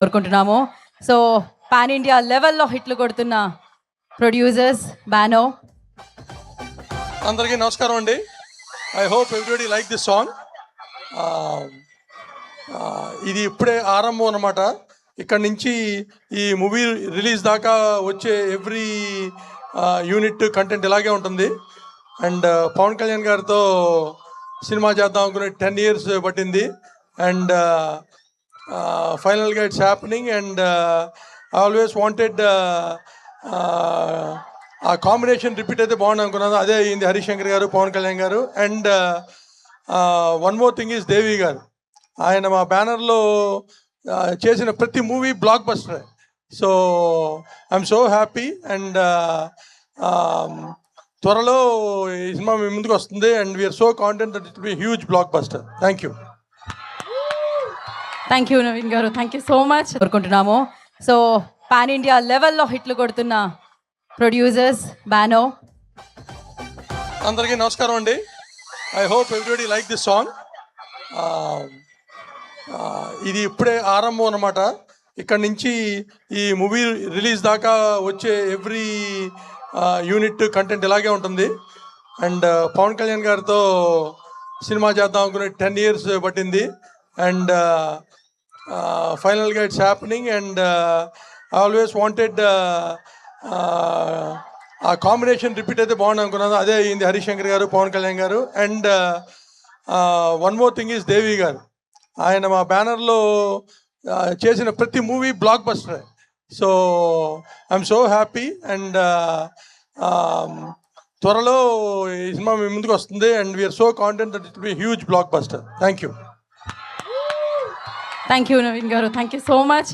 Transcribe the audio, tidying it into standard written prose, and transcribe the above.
కోరుకుంటున్నాము. So pan India లెవెల్లో హిట్లు కొడుతున్న ప్రొడ్యూసర్స్ బానో. అందరికీ నమస్కారం అండి. I hope everybody like this song. ఇది ఇప్పుడే ఆరంభం అన్నమాట. ఇక్కడ నుంచి ఈ మూవీ రిలీజ్ దాకా వచ్చే ఎవ్రీ యూనిట్ కంటెంట్ ఇలాగే ఉంటుంది. అండ్ పవన్ కళ్యాణ్ గారితో సినిమా చేద్దాం అనుకునే 10 years పట్టింది. అండ్ ఫైనల్గా it's happening. And I always wanted ఆ కాంబినేషన్ రిపీట్ అయితే బాగుంది అనుకున్నాను. అదే అయింది. హరిశంకర్ గారు, పవన్ కళ్యాణ్ గారు. And one more thing is Devi గారు. ఆయన మా బ్యానర్లో చేసిన ప్రతి movie blockbuster. So I'm so happy. And త్వరలో ఈ సినిమా మీ ముందుకు వస్తుంది. And we're so confident that it be huge blockbuster. Thank you. Thank you Naveen గారు, థ్యాంక్ యూ సో మచ్. కోరుకుంటున్నాము. సో పాన్ ఇండియా లెవెల్లో హిట్లు కొడుతున్న ప్రొడ్యూసర్స్ బానో. అందరికీ నమస్కారం అండి. I hope everybody like this song. ఇది ఇప్పుడే ఆరంభం అన్నమాట. ఇక్కడ నుంచి ఈ మూవీ రిలీజ్ దాకా వచ్చే ఎవ్రీ యూనిట్ కంటెంట్ ఇలాగే ఉంటుంది. అండ్ పవన్ కళ్యాణ్ గారితో సినిమా చేద్దాం అనుకునే 10 years పట్టింది. అండ్ ఫైనల్గా it's happening. And I always wanted ఆ కాంబినేషన్ రిపీట్ అయితే బాగుంది అనుకున్నాను. అదే అయింది. హరిశంకర్ గారు, పవన్ కళ్యాణ్ గారు. And one more thing is Devi గారు. ఆయన మా బ్యానర్లో చేసిన ప్రతి movie blockbuster. So I'm so happy. And త్వరలో ఈ సినిమా మీ ముందుకు వస్తుంది. And we're so confident that it be huge blockbuster. Thank you. Thank you Naveen గారు, థ్యాంక్ యూ సో మచ్.